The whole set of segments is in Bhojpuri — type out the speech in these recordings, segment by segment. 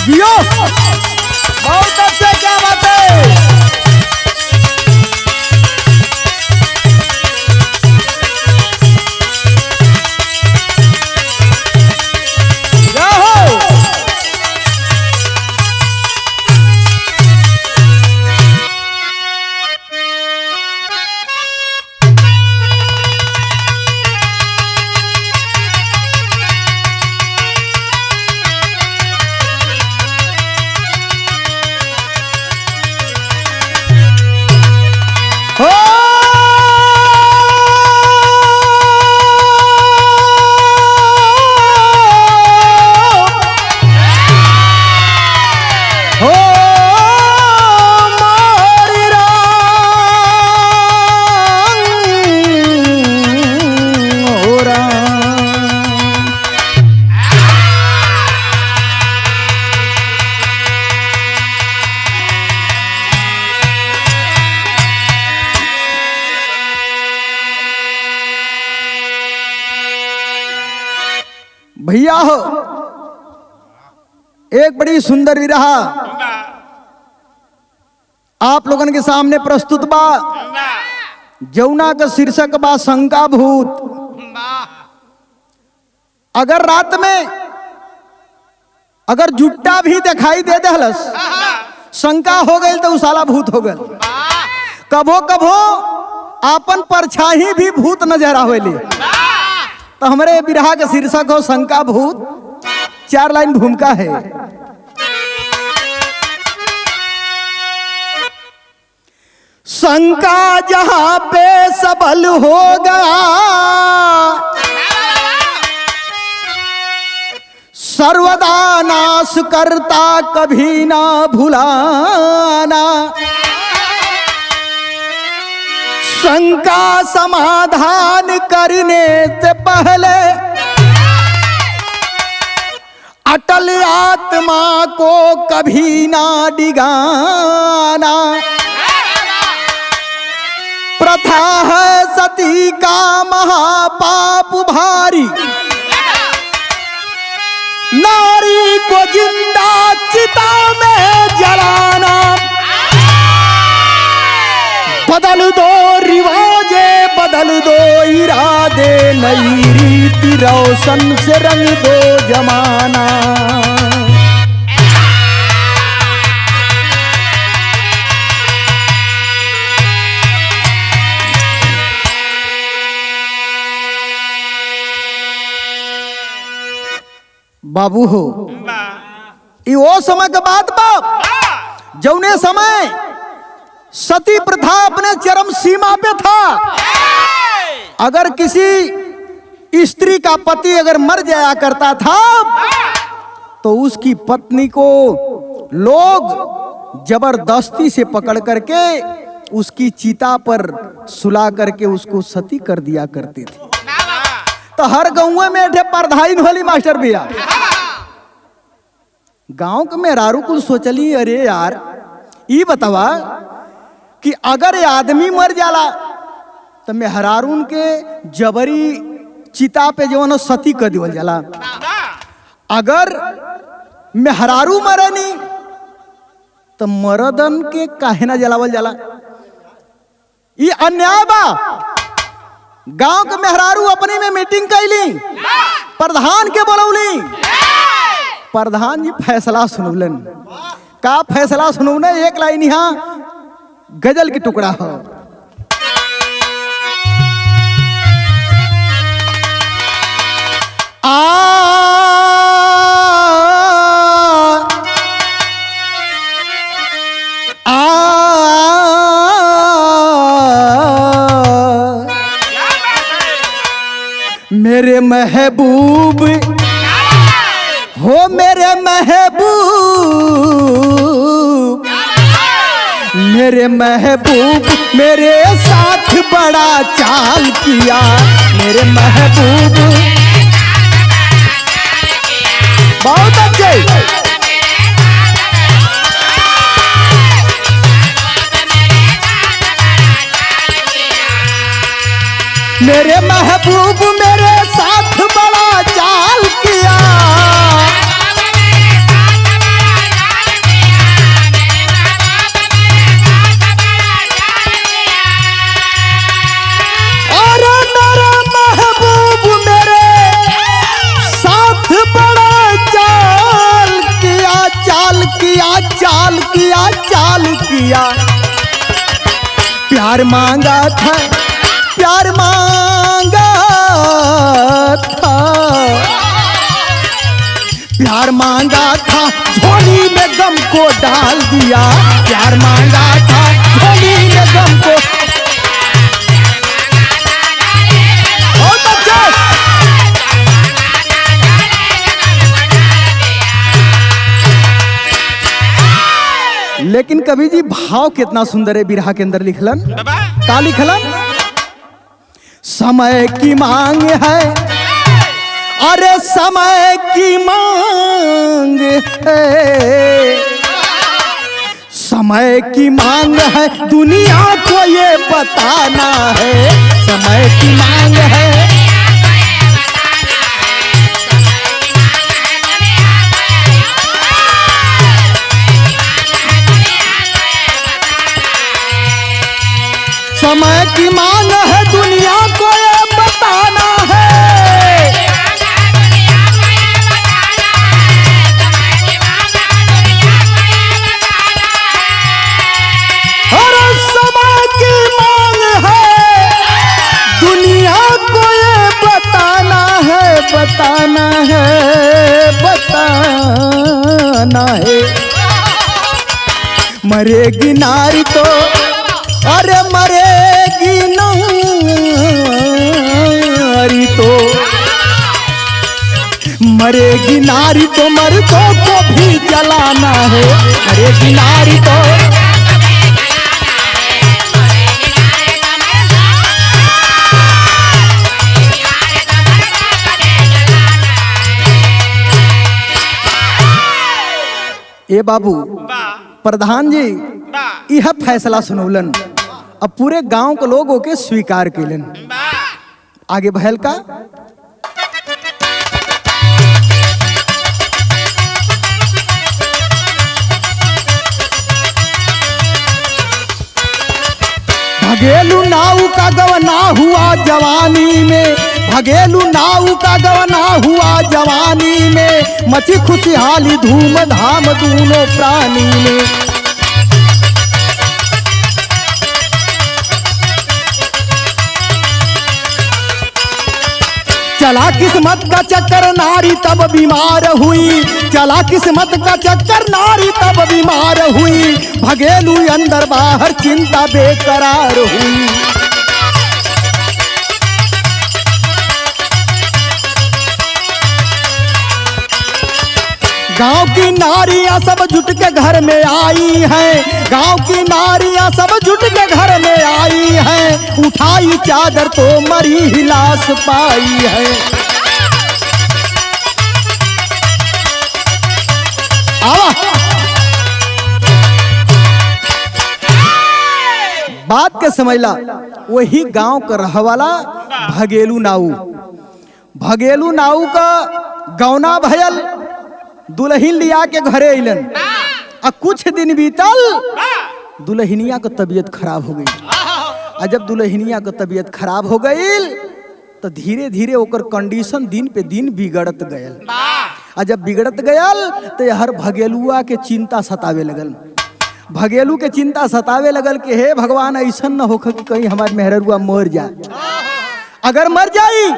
जियो बहुत अच्छे, क्या बात है। भैया हो, एक बड़ी सुंदर विरहा आप लोगन के सामने प्रस्तुत बा, जौना का शीर्षक बा शंका भूत। अगर रात में अगर जुट्टा भी दिखाई दे दहलस, शंका हो गई तो साला भूत हो गल। कभो कभो आपन परछाई भी भूत नजर आवेली। तो हमारे बिरहा का शीर्षक हो शंका भूत। 4 लाइन भूमिका है। शंका जहां पे सबल हो गया, सर्वदा नाश करता कभी ना भुलाना। शंका समाधान करने से पहले अटल आत्मा को कभी ना डिगाना। प्रथा है सती का महापाप भारी, नारी को जिंदा चिता में जलाना। बदल दो रिवाजे, बदल दो इरादे, नई रीति रोशन से रंग दो जमाना। बाबू हो, ये वो समय का बात बाप जौने समय सती प्रथा अपने चरम सीमा पे था। अगर किसी स्त्री का पति अगर मर जाया करता था तो उसकी पत्नी को लोग जबरदस्ती से पकड़ करके उसकी चिता पर सुला करके उसको सती कर दिया करते थे। तो हर गाँव में एक परधाइन होली मास्टर भैया, गांव के मेहरारू कुल सोचली, अरे यार ये बतावा कि अगर ये आदमी मर जाला तो मेहरारून के जबरी चिता पे जो सती कर दिवल जाला। अगर मेहरारू मरे नहीं तो मर्दन के काहे ना जलावल जाला। ये अन्याय बा। गांव के मेहरारू अपनी में मीटिंग कैली, प्रधान के बोलौली। प्रधान जी फैसला सुनौलन। का फैसला सुनौने? एक लाइन यहाँ गजल की टुकड़ा हो। मेरे महबूब हो, मेरे महबूब, मेरे महबूब मेरे साथ बड़ा चाल किया। मेरे महबूब बहुत अच्छे। मेरे महबूब मेरे साथ बड़ा चाल किया। चाल किया चाल किया, प्यार मांगा था प्यार मांगा था, प्यार मांगा था झोली में गम को डाल दिया, प्यार मांगा था झोली में गम को। बहुत अच्छा। लेकिन कवि जी भाव कितना सुंदर है बिरहा के अंदर लिखलन। का लिखलन? समय की मांग है, अरे समय की मांग है, समय की मांग है दुनिया को ये बताना है, समय की मांग है। समय की मांग है दुनिया को ये बताना है, और समय की मांग है दुनिया को ये बताना है, बताना है, बताना है। मरेगी नारी तो, अरे मरेगी नारी तो, मरेगी नारी तो मर्दों को भी जलाना है, मरेगी नारी तो। ए बाबू प्रधान जी यह फैसला सुनौलन, अब पूरे गांव के लोग ओके स्वीकार कैलन। आगे भयल का भगेलू नाऊ का गवना हुआ जवानी में, भगेलू नाऊ का गवना हुआ जवानी में, मची खुशहाली धूम धाम दूनों प्राणी में। चला किस्मत का चक्कर नारी तब बीमार हुई, चला किस्मत का चक्कर नारी तब बीमार हुई, भगेलू अंदर बाहर चिंता बेकरार हुई। गांव की नारियां सब जुट के घर में आई हैं, गांव की नारियां सब जुट के घर में आई हैं, उठाई चादर तो मरी ही लाश पाई है। बात के समझला, वही गांव का रहवाला भगेलू नाऊ, भगेलू नाऊ का गौना भयल, दुल्हन लिया के घरे अइलन। आ कुछ दिन बीतल, दुल्हनिया को तबीयत खराब हो गई। आ जब दुल्हनिया को तबीयत खराब हो गई तो धीरे धीरे ओकर कंडीशन दिन पे दिन बिगड़त गयल। आ जब बिगड़त गयल तो हर भगेलुआ के चिंता सतावे लगल, भगेलू के चिंता सतावे लगल कि हे भगवान ऐसन न होख कि कहीं हमारे मेहरुआ मर जाए। अगर मर जाई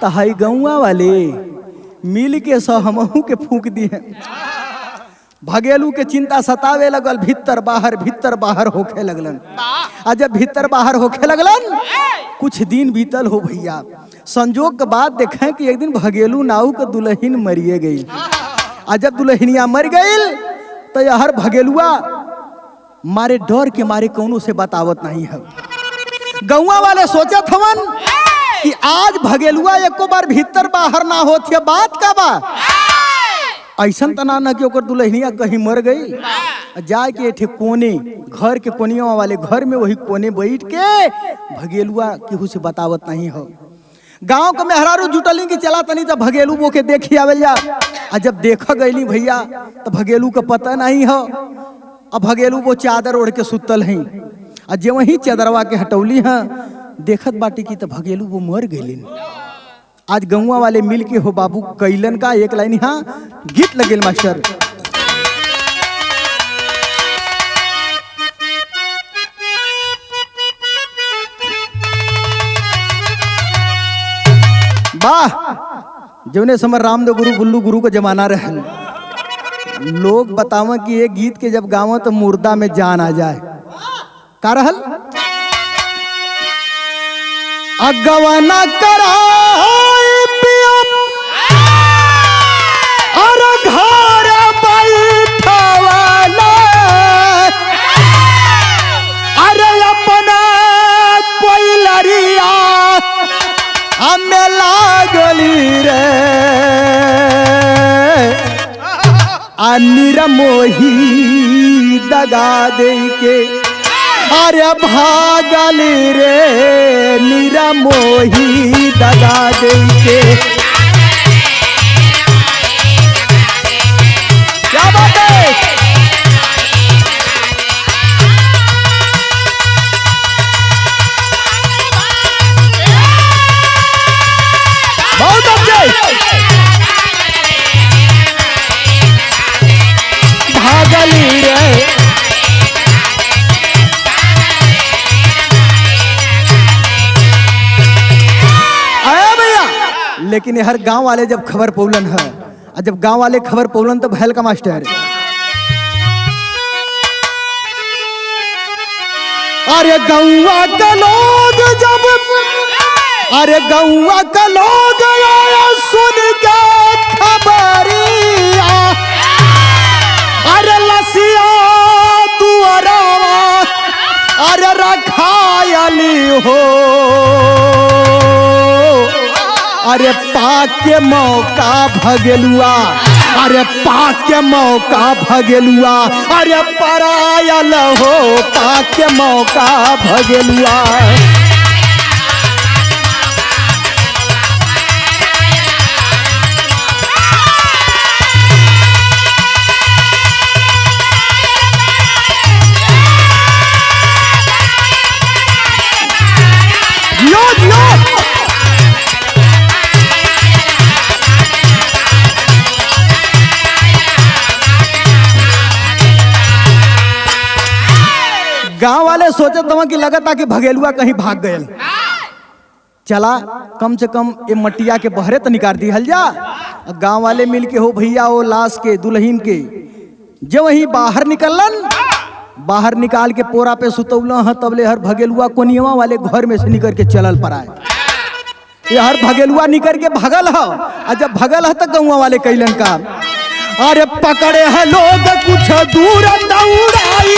तो हई गौवा वाले मिल के सहमहू के फूक दिए। भगेलू के चिंता सतावे लगल, भीतर बाहर होखे लगलन। आ जब भीतर बाहर होखे लगलन, कुछ दिन बीतल हो भैया। संजोग के बाद देखें कि एक दिन भगेलू नाऊ के दुल्हन मरिए गई। आ जब दुल्हनिया मर गई तो यार भगेलुआ मारे डर के मारे कौनों से बतावत नहीं है। गौवा वाले सोचत हवन कि आज भगेलुआ एको बार भीतर बाहर ना होती है, बात का बा ऐसन तना न कि ओकर दुल्हनिया कहीं मर गई। जाए के एठे कोने घर के कोनिया वाले घर में वही कोने बैठ के भगेलुआ केहू से बतावत नहीं हो। गांव के मेहरारू जुटली कि चला तनी तो भगेलू वो के देखी आवेल जा। आ जब देखा गईली भैया तो भगेलू का पता नहीं हो। अब भगेलू वो चादर ओढ़ के सुतल हैं। आ जे वही चादरवा के हटौली हैं, देखत बाटी की तो भगेलू वो मर गईलिन। आज गौवा वाले मिल के हो बाबू कैलन का एक लाइन यहाँ गीत लगेल मास्टर। वाह, जौने समय रामदेव गुरु गुल्लू गुरु का जमाना रहे, लोग बतावा कि ये गीत के जब गावा तो मुर्दा में जान आ जाए। का रहल? अगवाना करा और घर बैठवाला, अरे अपना कोई लरिया हमें लागली रे, निरमोही दगा दे के अरे भागली रे, निरमोही दगा दे के। क्या बात है? बहुत अच्छे। भागली रे, आया भैया। लेकिन हर गांव वाले जब खबर पौलन है, और जब गांव वाले खबर पौलन तो भैल का मास्टर, अरे गौवा का लोग जब, अरे गौवा का लोग आया सुन के खबरिया, अरे लसिया दुआरावा अरे रखायली हो, अरे पाके मौका भगेलुआ, अरे पाके मौका भगेलुआ, अरे परायल हो पाके मौका भगेलुआ। गांव वाले सोचत दवा कि लगता कि भगेलुआ कहीं भाग गए, चला कम से कम ये मटिया के बहरे तो निकाल दी हल जा। गांव वाले मिल के हो भैया वो लाश के दुल्हन के जब वही बाहर निकलन, बाहर निकाल के पोरा पे सुतौल है, तबले हर भगेलुआ कोनियवा वाले घर में से निकल के चलल पड़ाए। ये हर भगेलुआ निकल के भगल है, और जब भगल है तो गौवा वाले कैलन का, अरे पकड़े है लोग कुछ दूर दौड़ाई,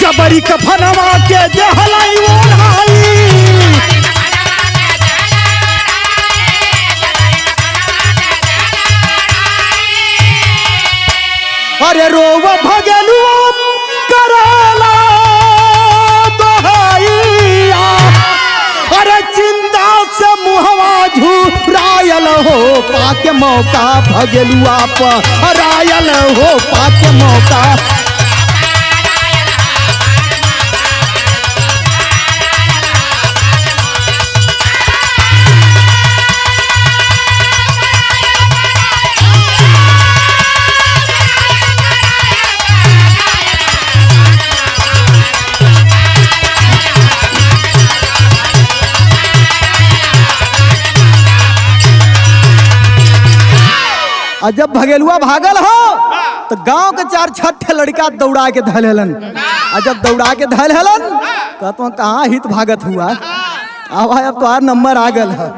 जबरी कफनवा के देहलाई ओढ़ाई, अरे रोव भगेलुआ कराला दोहाइया, अरे चिंता से मुहवा झुरायल हो पाके मौका भगेलुआ पर रायल हो पाके मौका। और जब भगेलुआ भागल हो तो गांव के 4-6 लड़का दौड़ा के धलेलन, और जब दौड़ा के धलेलन कहतो कहाँ हित भागत हुआ, अब तो नंबर आ गल है।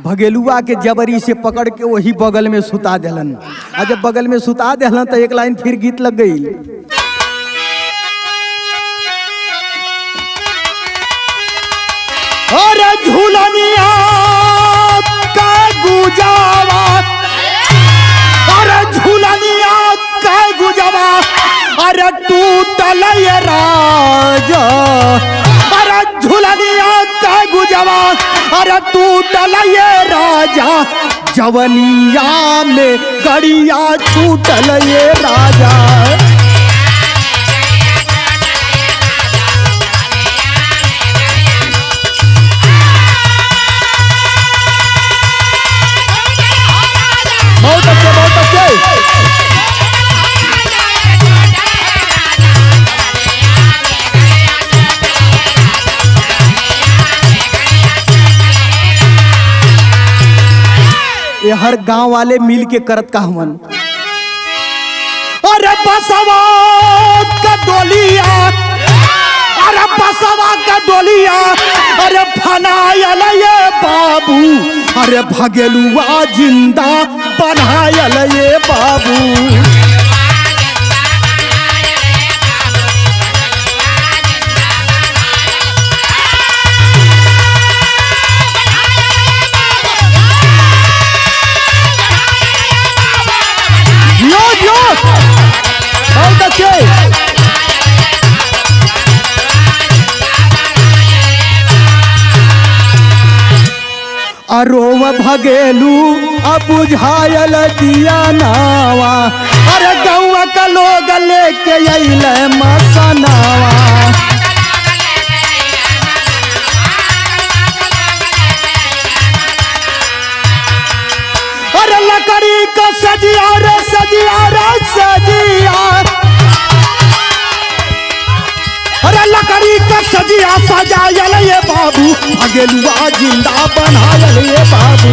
भगेलुआ के जबरी से पकड़ के वही बगल में सुता देलन, और जब बगल में सुता देलन तो एक लाइन फिर गीत लग गई, अरे झूलनिया का गुजावा, अरे झूलनिया का गुजावा, अरे टूटल ये राजा, अरे झूलनिया का गुजावा, अरे टूटल ये राजा, जवनिया में गड़िया छूटल ये राजा। बहुत अच्छे, बहुत अच्छे। हर गांव वाले मिल के करत का हमन। अरे बसवा का डोलिया, अरे बसवा का डोलिया, अरे फनायल ये बाबू, अरे भगेलुआ जिंदा बनायल ये बाबू। बहुत अच्छे। अरोम भगेलू अब बुझायल दिया नावा, अरे गौवा का लोग लेके अइले मसनावा। अरे लकड़ी का सजिया रे सजिया रे सजिया, अरे लकड़ी का सजिया सजायल ये बाबू, भगेलुआ जिंदा बनायल ये बाबू।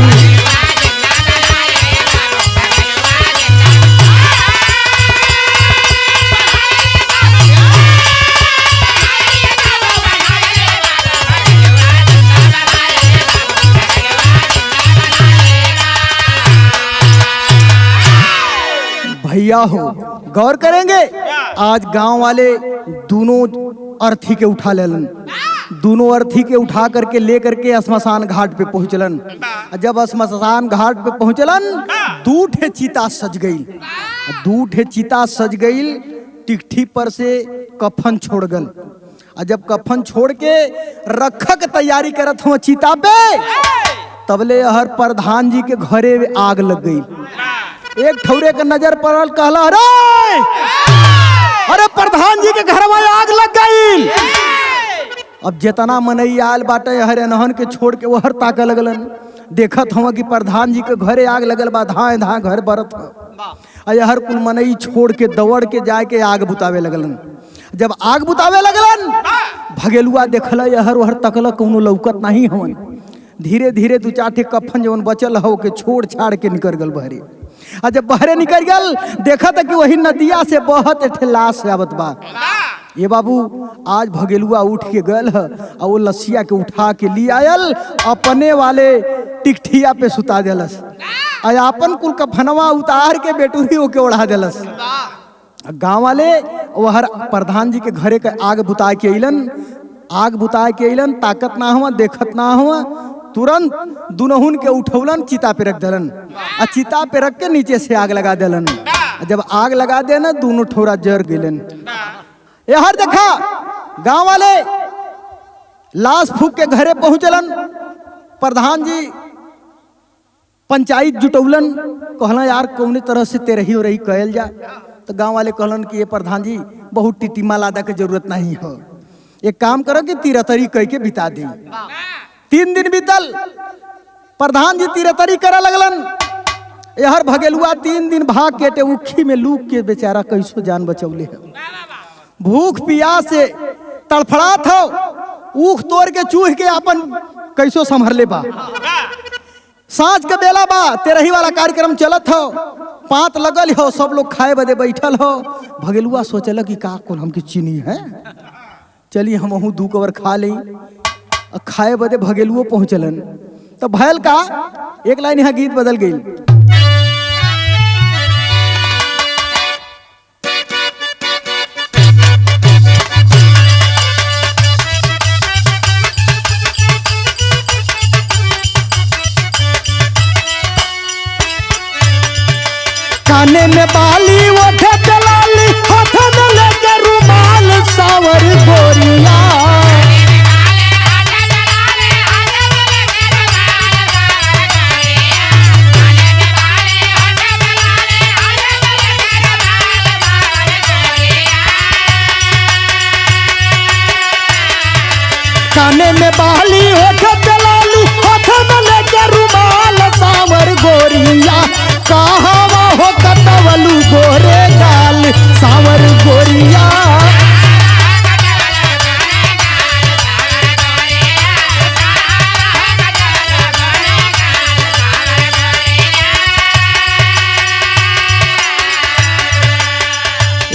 भैया हो गौर करेंगे, आज गांव वाले दोनों अर्थी के उठा लेलन, दोनों अर्थी के उठा करके ले करके श्मशान घाट पे पहुंचलन। जब श्मशान घाट पे पहुंचलन, दू ठे चिता सज गई, दू ठे चिता सज गई, टिकठी पर से कफन छोड़ गल। जब कफन छोड़ के रखक तैयारी करत हो चिता पे, तबले हर प्रधान जी के घरे आग लग गई। एक ठौरे के नजर पड़ल, कहला अरे अरे प्रधान जी के घर में आग लग गई। अब जितना मनई आयल बाटे हरे नहन के छोड़ के वो हर ताके लगलन, देखत हुआ कि प्रधान जी के घरे आग लगल बा, धाए धाए घर बरत हर कुल मनई छोड़ के दौड़ के जाए के आग बुतावे लगलन। जब आग बुतावे लगलन, भगेलुआ देखल हर वहर तकल, कौनो लौकत नहीं हवन। धीरे धीरे दू चार ठे कफन जवन बचल हो के छोड़ छाड़ के निकल गल बहरे। जब बहरे निकल गल, देखा था कि वही नदिया से बहत एक लाश आवत बा। ये बाबू आज भगेलुआ उठ के गल है और वो लसिया के उठा के लिए आयल, अपने वाले टिकठिया पे सुता देलस, अपन कुल कफनवा उतार के बेटुरी होके ओढ़ा देलस। गांव वाले वहर प्रधान जी के घरे के आग बुता के अइलन, आग बुता के अइलन, ताकत ना हुआ देखत ना हुआ, तुरंत दुनहुन के उठौलन, चिता पे रख दलन, चिता पे रख के नीचे से आग लगा देलन। जब आग लगा देना, दोनों ठोरा जर गेलन। हर देखा गांव वाले लाश फूक के घरे पहुंचलन, प्रधान जी पंचायत जुटौलन, कहला यार कौने तरह से तेरही रही कहल जा। तो गांव वाले कहलन कि ये प्रधान जी बहुत टिटिमा लादा के जरूरत नहीं हो, एक काम करो कि तीरतरी कह के बिता दी। 3 दिन बीतल, प्रधान जी तीरतरी करे लगलन। यहर भगेलुआ 3 दिन भाग के उखी में लूक के बेचारा कैसो जान बचौले है। भूख पियास से तड़फड़ात हो, ऊख तोड़ के चूह के अपन कैसो संभर ले बा। सांझ के बेला बा, तेरही वाला कार्यक्रम चलत हो, पात लगल हो, सब लोग खाए बदे बैठल हो। भगेलुआ सोचल कि का कौन हमकी चीनी है, चलिए हम 2 कवर खा लें। खाए बदे भगेलुओ पहुंचलन, तो भयल का एक लाइन यहाँ गीत बदल गई। काने में बाली ओठे पे लाली, हाथ में लेके रुमाल, सावर गोरिया। काने में बाली ओठे पे लाली, हाथ में लेके रुमाल, सावर गोरिया। कहावा हो कतवलू गोरे गाल, सावर गोरिया।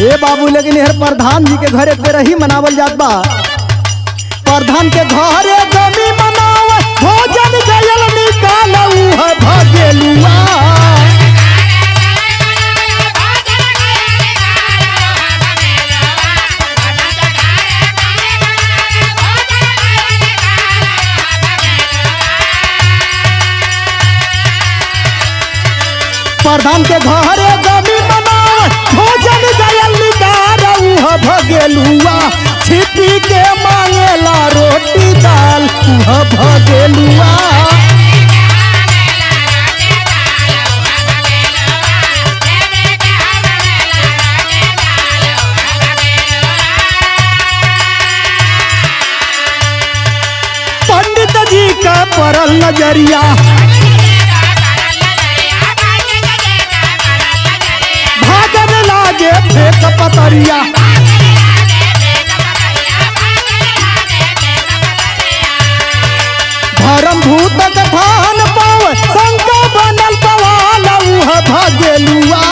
ए बाबू लेकिन हर प्रधान जी के घरे तेरा ही मनावल जात बा। प्रधान के घरे गमी मनाव भोजन गयल निकालऊ है भगेलुआ। प्रधान के घरे गमी मनाव भोजन गयल निकालऊ है भगेलुआ। छिपी के मांगेला रोटी दाल है भगेलुआ। पंडित जी का परल नजरिया भागन लागे फेंक पतरिया। धर्म भूत कथान पाव शंका बनल पवाल है भगेलुआ।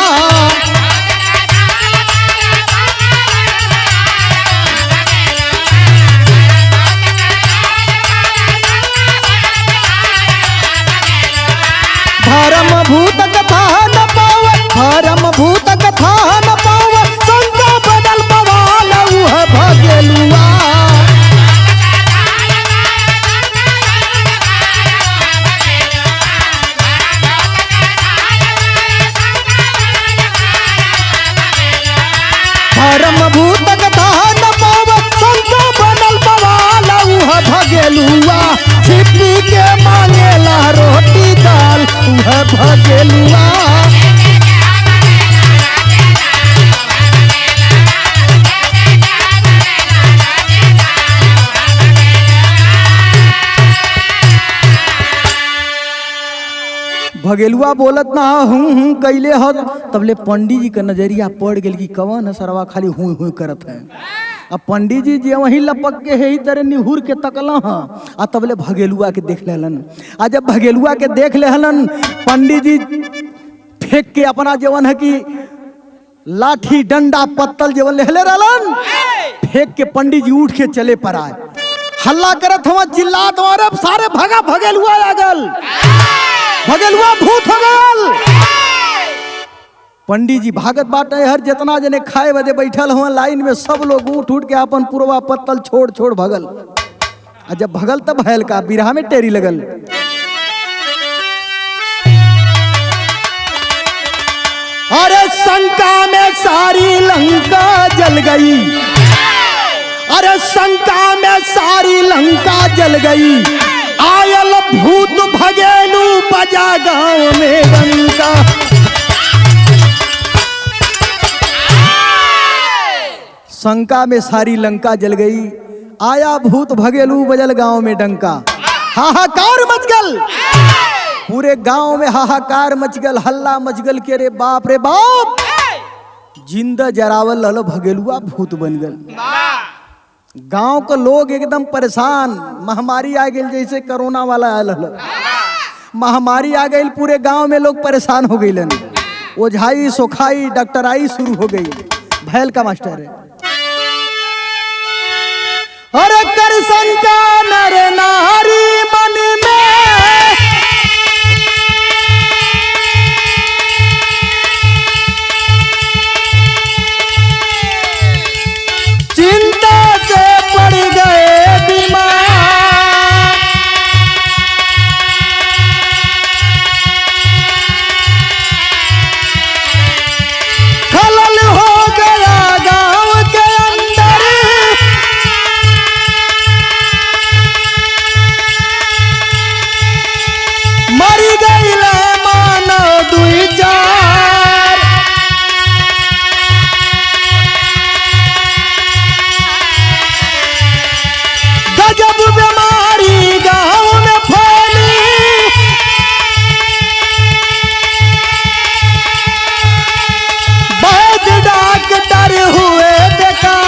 धर्म भूत कथा न पाव धर्म भूत कथा न पाव शंका बनल पवाल है भगेलुआ। धर्म भूत कथा न पाव शंका बनल पवाल है भगेलुआ। छिपी के मांगेला रोटी दाल है भगेलुआ। भगेलुआ बोलत ना हूँ कैले हो तबले पंडित जी का नजरिया पड़ गई कि कवन सरवा खाली हूँ करत है। अब पंडित जी जे वहीं लपक के है तरह निहुर के तकला हाँ आ तबले भगेलुआ के देख लेलन। आ जब भगेलुआ के देख लेहलन पंडित जी फेंक के अपना जवन है कि लाठी डंडा पत्तल जवन लेहले रहलन फेंक के पंडित जी उठ के चले पर आए। हल्ला करत हम चिल्लात और सारे भगा भगेलुआ आ गल भगेलुआ भूत हो गल। पंडित जी भागत बाटे हर जितना जने खाए बदे बैठल हुआ लाइन में सब लोग उठ उठ के अपन पुरवा पत्तल छोड़ छोड़ भगल। आ जब भगल तब भयल का बिरहा में टेरी लगल। अरे शंका में सारी लंका जल गई। अरे शंका में सारी लंका जल गई। आयल भूत भगेलू बजा गांव में डंका। शंका में सारी लंका जल गई। आया भूत भगेलू बजल गांव में डंका। हाहाकार मच गल पूरे गांव में हाहाकार मच गल हल्ला मच गल के रे बाप जिंदा जरावल ललो भगेलुआ भूत बन गल। गांव के लोग एकदम परेशान। महामारी आ गई जैसे कोरोना वाला आयल महामारी आ गई पूरे गांव में लोग परेशान हो गई। ओझाई सोखाई डॉक्टराई शुरू हो गई। भैल का मास्टर है। अरे कर शंका नर नारी मन में चिंता से पड़ गए बीमार। खलल हो गया गांव के अंदर। मरी गई मानो दुई चार। गजब बीमारी गांव में फैली। वैद्य डॉक्टर हुए बेकार।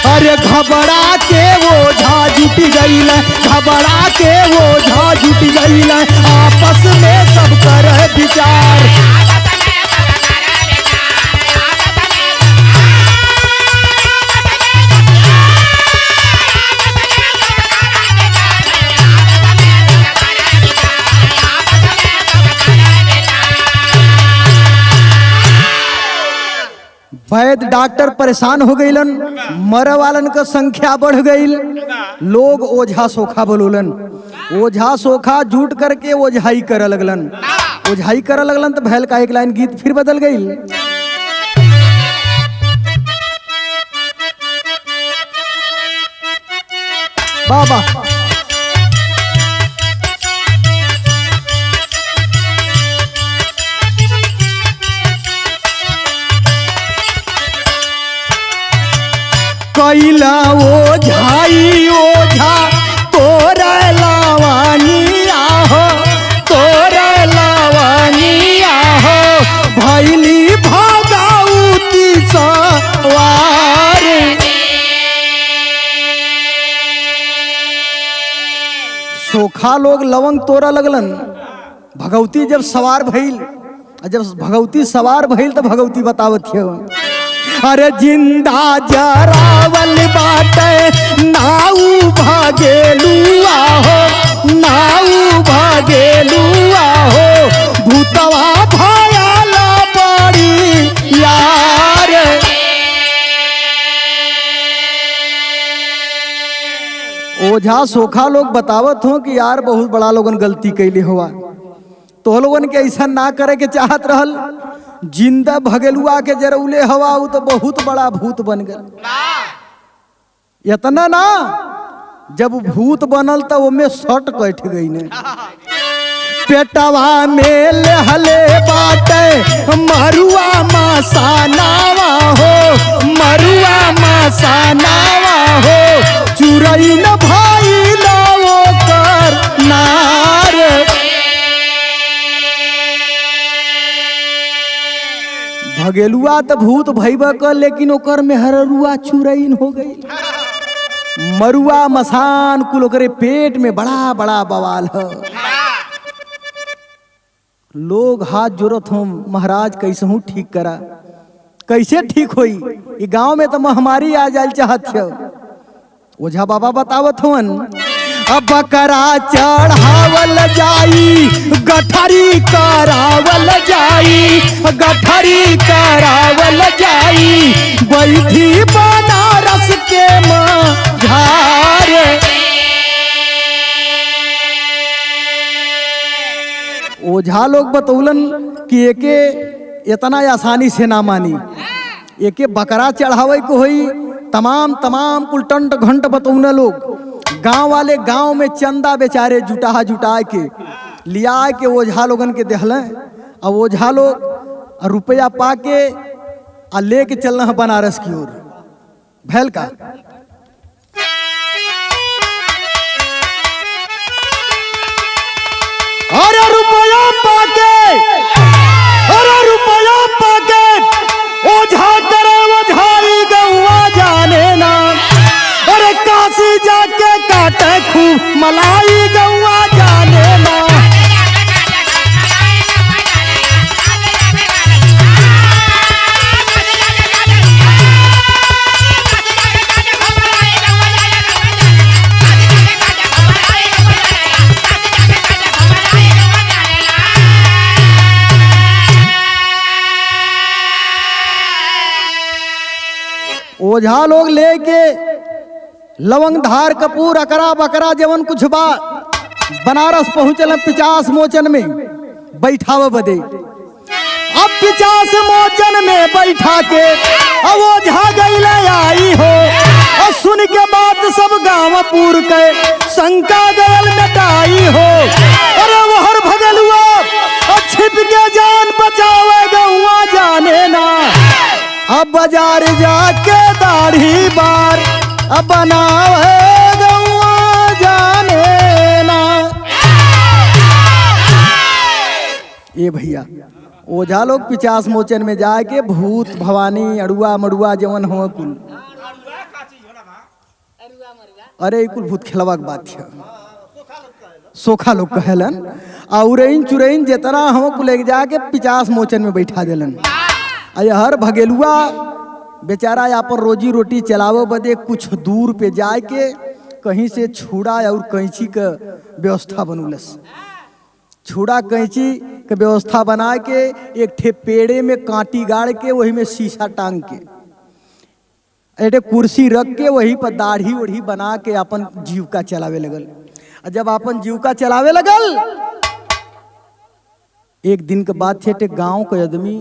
अरे घबरा के वो झाजी जुट गईल, घबरा के ओझा जुट गईल, आपस में सब कर विचार। वैद्य डॉक्टर परेशान हो गईलन, मरे वालन का संख्या बढ़ गईल, लोग ओझा सोखा बोलोलन। ओझा सोखा जुट करके ओझाई करे लगलन, ओझाई करे लगलन तो भैल का एक लाइन गीत फिर बदल गईल। बाबा कैला ओझाई ओझा तोरे लावानिया हो, तोरे लावानिया हो, भैली भगाउती सवार। सोखा लोग लवंग तोड़ा लगलन, भगवती जब सवार भइल, जब भगवती सवार भइल तो भगवती बतावत है, अरे जिंदा जरावल बाटे नाऊ भागेलुआ हो, नाऊ भागेलुआ हो, भूतवा भयाला बड़ी यार। ओझा सोखा लोग बतावत हो कि यार बहुत बड़ा लोगन गलती कैले हुआ, तो लोगन के ऐसा ना करे के चाहत रहल। जिंदा भगेलुआ के जरौले हवा उ तो बहुत बड़ा भूत बन गया। इतना ना जब भूत बनल तो वो में सट कैठ गई ने, पेटवा में लहले बाटे मरुआ मसानावा हो, मरुआ मसानावा हो, चुरई न भाई लाओ कर नार। भगेलुआ तो भूत भैबा कर, लेकिन ओकर में हररुआ चुरैन हो गई। मरुआ मसान कुल ओकरे पेट में बड़ा बड़ा बवाल है। लोग हाथ जोड़त हो, महाराज कैसे हूँ ठीक करा, कैसे ठीक होई, ये गांव में तो महामारी आ जाए चाहत है। ओझा बाबा बतावत होन, अब बकरा चढ़ावल जाई, गठरी करावल जाई, गठरी करावल जाई, बैठी बनारस के मझार। ओझा लोग बतौलन कि एके इतना आसानी से ना मानी, एके बकरा चढ़ावे को होई, तमाम तमाम कुलटंट घंट बतौना लोग। गांव वाले गांव में चंदा बेचारे जुटा जुटा के लिया के ओझा लोगन के देहले, अब ओझा लोग रुपया पाके आ लेके चलना है बनारस की ओर। भैल का अरे रुपया पाके, अरे रुपया पाके ओझा करे ओझाई गौआ जाने ना, अरे काशी जाके काटे खूब मलाई गौआ जाने ना। ओझा लोग लेके लवंग धार कपूर अकरा बकरा जवन कुछ बा बनारस पहुंचल 50 मोचन में बैठाव बदे। अब 50 मोचन में बैठा के अब ओझा गईले आई हो, और सुन के बात सब गाँवपुर के शंका गयल मिटाई हो। अरे वो हर भगलुआ और छिप के जान बचावे गौआ जाने ना, अब बाजार जाके दाढ़ी बार अब बनावे गौआ जाने ना। ये भैया ओझा लोग 50 मोचन में जाके भूत भवानी अड़ुआ मड़ुआ जवन हो कुल अरे ई कुल भूत खेलवा के बात है, सोखा लोग कहलन। उरैन चुरैन जितना हम को ले जाके 50 मोचन में बैठा दिलन। हर भगेलुआ बेचारा अपन रोजी रोटी चलावे बदे कुछ दूर पे जाए के कहीं से छुड़ा और कैंची का व्यवस्था बनूलस। छुड़ा कैंची के व्यवस्था बना के एक ठे पेड़े में कांटी गाड़ के वही में शीशा टांग के एक कुर्सी रख के वही पर दाढ़ी उढ़ी बना के अपन जीविका चलावे लगल। जब अपन जीविका चलावे लगल, एक दिन के बाद थे गांव के आदमी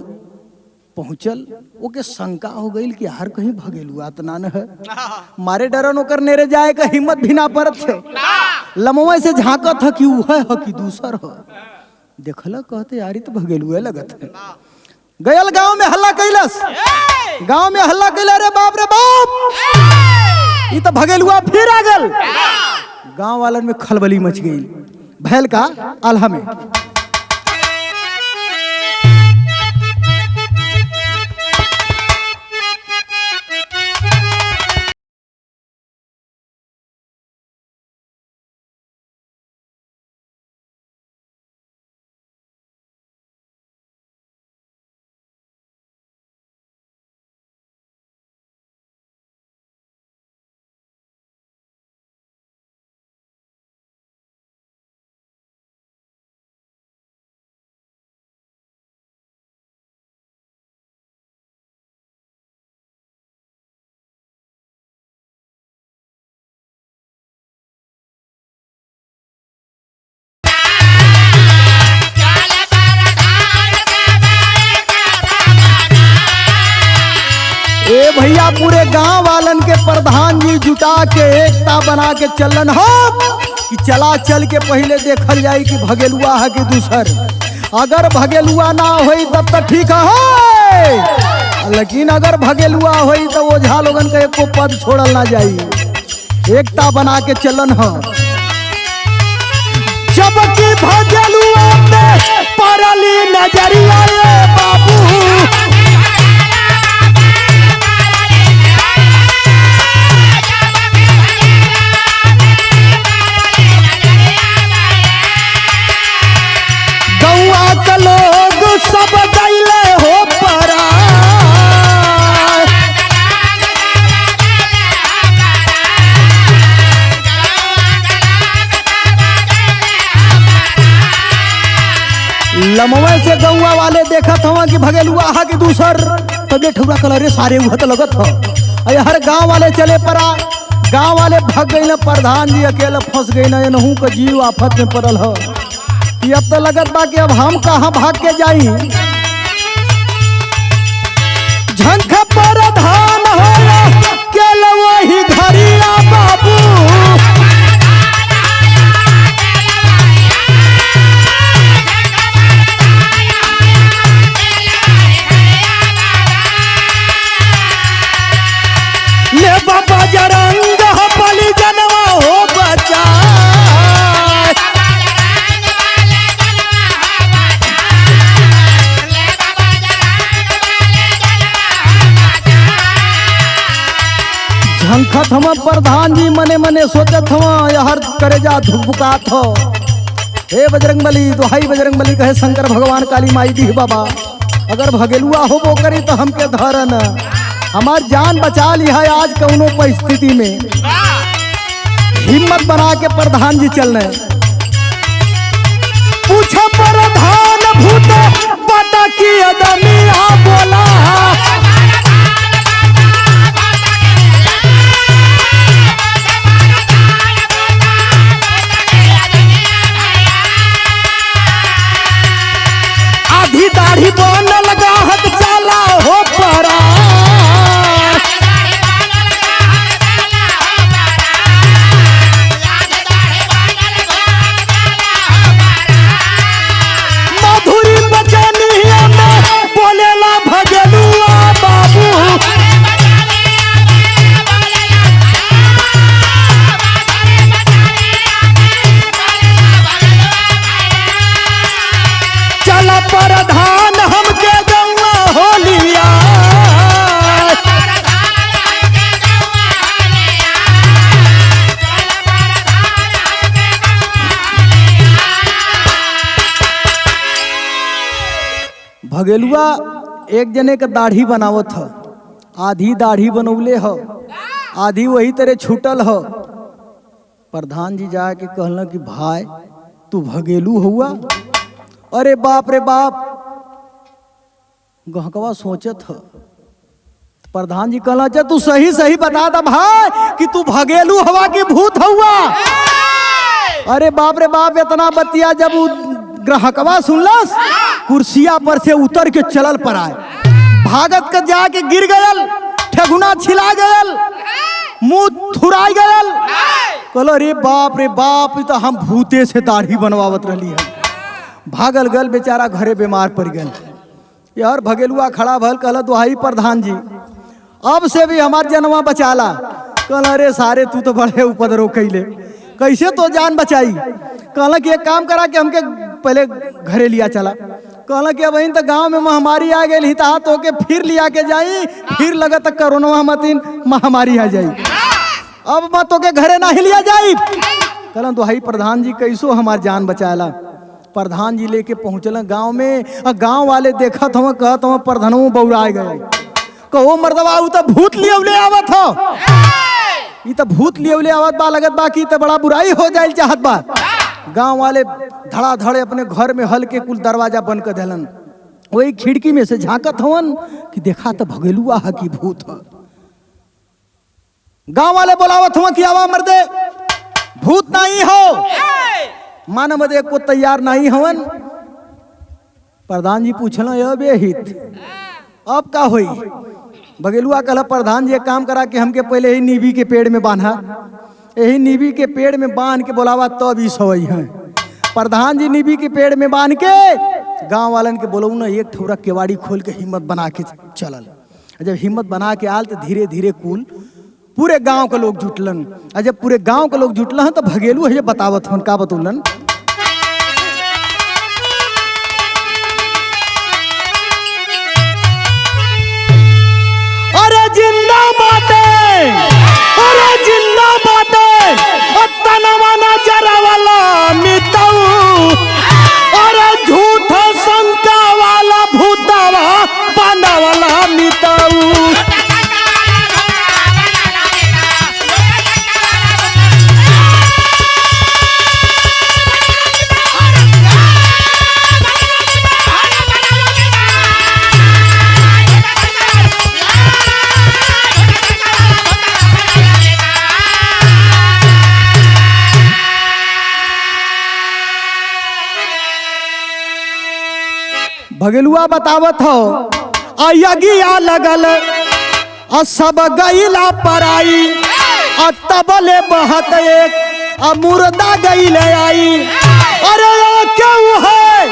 पहुंचल, ओके शंका हो गई कि यार कहीं भगेलुआ तो ना है। मारे डरन ओकर नेरे जाए का हिम्मत भी ना पड़त थे। लमवे से झांकत है कि वह है कि दूसर है। देखला कहते यार तो भगेलुआ लगत है। गयल गांव में हल्ला कैलस, गांव में हल्ला कैला, रे बाप रे बाप, ये तो भगेलुआ फिर आ गल। गांव वालन में खलबली मच गई। भैल का आल्हा में भैया पूरे गांव वालन के प्रधान जी जुटा के एकता बना के चलन हो कि चला चल के पहले देखल जाए कि भगेलुआ है कि दूसर। अगर भगेलुआ ना होई तब तो ठीक है, लेकिन अगर भगेलुआ होई तो ओझा लोगन का एको पद छोड़ल ना जाई। एकता बना के चलन हो। जबकि भगेलुआ पे परली नजरिया रे बाबू, लोग सब गईले हो परा। लमवे से गौवा वाले देखत हवा कि भगेलुआ है कि दूसर, तबे ठुरा कलरे सारे उहत लगत हो। हर गांव वाले चले परा, गांव वाले भाग गए। प्रधान जी अकेले फंस गए न, नहू का जीव आफत में पड़ल हो। अब तो लगत बा कि अब हम कहाँ भाग के जाई। झंख प्रधान हो केल वही घरिया बाबू, ले बाबा जरंग बलि जनवा हो बचा। झंखत हम प्रधान जी मने मने सोचत हवा हर करे जा धुकबुकात हो। हे बजरंगबली, दुहाई बजरंगबली कहे शंकर भगवान काली माई दी बाबा, अगर भगेलुआ हो वो करी तो हमके धरन, हमार जान बचा ली है आज कौनो परिस्थिति में। हिम्मत बना के प्रधान जी चलने। पूछो प्रधान भूत पता की अदमिया बोला, दाढ़ी बन लगा हक चला हो परा। मधुरी बचनिया में बोलेला भगेलुआ भगेलुआ एक जने के दाढ़ी बनावत ह, आधी दाढ़ी बनौले ह, आधी वही तरह छूटल ह। प्रधान जी जाके कहलन कि भाई तू भगेलू हुआ? अरे बाप रे बाप, गहकवा सोचत ह। प्रधान जी कहला अच्छा तू सही सही बता दा भाई कि तू भगेलू हवा की भूत हुआ? अरे बाप रे बाप, इतना बतिया जब ग्राहकवा सुनलस, कुर्सिया पर से उतर के चलल पर आए, भागत के जाके गिर गयल, ठेगुना छिला गयल, मुंह थुराई गयल। कहलो रे बाप रे बाप, तो हम भूते से दाढ़ी बनवावत रही है। भागल गल बेचारा घरे बीमार पड़ गल। यार भगेलुआ खड़ा भल, कहला दुहाई प्रधान जी अब से भी हमार जनवा बचाला। कहला रे सारे तू तो बड़े उपद्रव कैले, कैसे तो जान बचाई? कहला कि एक काम करा कि हमके पहले घरे लिया चला। कहला कि अब तो गांव में महामारी आ गई ही, तो के फिर लिया के जाई, फिर लगा तक कोरोना मतीन महामारी आ जाई, अब मत तो के घरे ना ही लिया जाई। कहला दुहाई प्रधान जी कैसो हमार जान बचाला। प्रधान जी लेके पहुंचल गांव में, और गांव वाले देखत हम कहत हम प्रधानों बौराए गए। कहो मर्दवा उ तो भूत लियवले आवत हो, ई तो भूत लियवले आवत बा, लगत बा कि तो बड़ा बुराई हो जाए चाहत बा। गांव वाले धड़ाधड़ अपने घर में हल्के कुल दरवाजा बंद कर देलन। वही खिड़की में से झांकत हवन कि देखा तो भगेलुआ है कि भूत है। गांव वाले बोलावत हवन कि आवा मर्दे, भूत नहीं हो, मानव मदे को तैयार नहीं हवन। प्रधान जी पूछल अब हित अब का होई? भगेलुआ कहला प्रधान जी एक काम करा कि हमके पहले ही नीबी के पेड़ में बांधा, यही नीबी के पेड़ में बांध के बोलावा तब ई सोई है। प्रधान जी नीबी के पेड़ में बांध के गांव वालन के बोलऊ ना, एक ठोरा केवाड़ी खोल के हिम्मत बना के चलल। जब हिम्मत बना के आल तो धीरे धीरे कुल पूरे गांव के लोग जुटलन। और जब पूरे गांव के लोग जुटल तो भगेलू है बतावत हन का बतौलन। अरे जिंदा बातें, अरे जिंदा बातें, तनवा ना जरा वाला मिटाऊ, अरे झूठा शंका वाला भूतावा पाना वाला मिटाऊ। भगेलुआ बतावत हो अयगिया लगल सब गईला पराई, तबले बहत एक मुर्दा गईल आई। अरे क्यों है,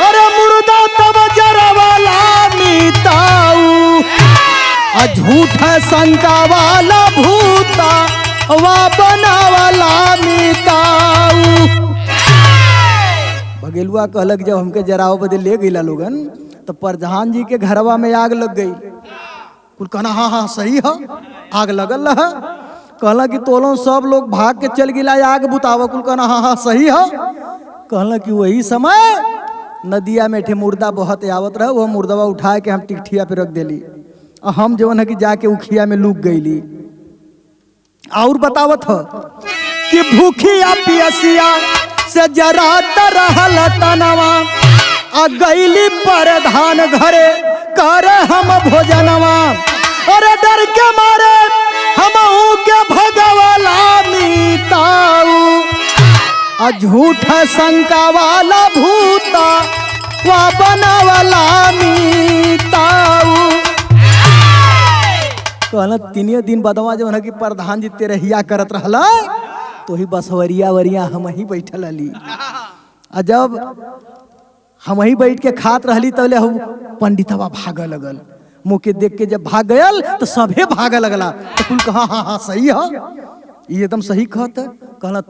अरे मुर्दा तब जरवाला मिटाऊ, झूठा शंका वाला भूता वा बनावाला मिटाऊ। भगेलुआ कहलक जब हमके जराव बदे ले गईला लोगन तो प्रधान जी के घरवा में आग लग गई। कुल कहना हाँ हाँ सही है, आग लगल है। कहला कि तोलों सब लोग भाग के चल गिला आग बुतावा। कुल कहना हाँ हाँ सही है। कहला कि वही समय नदिया में ठे मुर्दा बहुत आवत रहे, वह मुर्दवा उठा के हम टिकठिया पे रख देली। हम जवन है कि जाके उखिया में लुक गईली। और बतावत हो कि भूखिया पियसिया से जरात रहल तनवा, गईली प्रधान घरे कर हम भोजनवा। अरे डर के मारे हम के भगवाला मिटाऊ, झूठा शंका वाला भूता वा बनावाला मिटाऊ। कहला तीन दिन बदवा जब कि प्रधान जी तेरहिया करत रहला, तो ही बसवरिया वरिया हम ही बैठल हली। जब हम ही बैठ के खात रहली तबले हम पंडितवा भागे लगल। मुँह के देख के जब भाग गयल तो सभे भागे लगला। तो कुल कहा हाँ हाँ सही है, ये एकदम सही कहत। कहला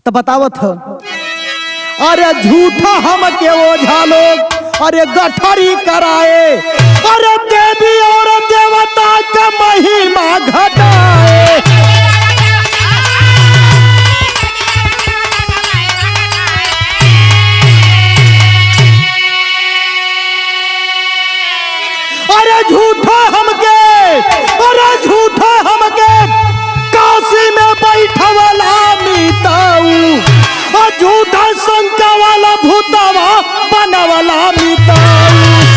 तब बतावत है अरे झूठा हम के ओझा लोग अरे गठरी कराए, अरे देवी और देवता का महिमा घटाए। अरे झूठा हमके, अरे झूठा हमके काशी में बैठवला मीताऊ, और झूठा शंका वाला भूतवा बनवला मीताऊ।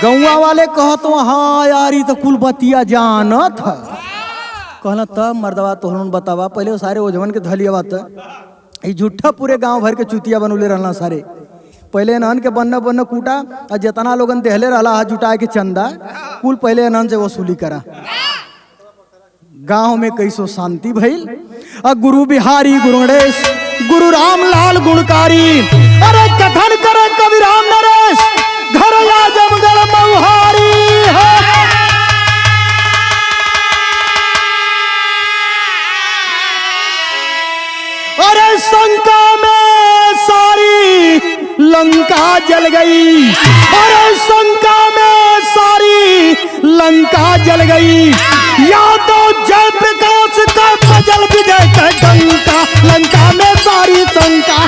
गौवा वाले कहो तो हाँ यार ये तो कुल बतिया जानत है। कहला तब मर्दवा तो बतावा पहले सारे ओझवन के धलिया बात ये झूठा पूरे गांव भर के चुतिया बनौले रहना सारे। पहले नहन के बन्न कूटा और जितना लोगन देहले रहला हाथ जुटा के चंदा कुल पहले नहन से वसूली करा। गांव में कैसो शांति भइल। और गुरु बिहारी गुरु गणेश गुरु रामलाल गुणकारी, अरे कथन करे कवि राम नरेश, घर या जमगढ़ मऊहारी है। अरे शंका में सारी लंका जल गई, अरे शंका में सारी लंका जल गई। या तो जय प्रकाश का बजल विजय का डंका, लंका में सारी शंका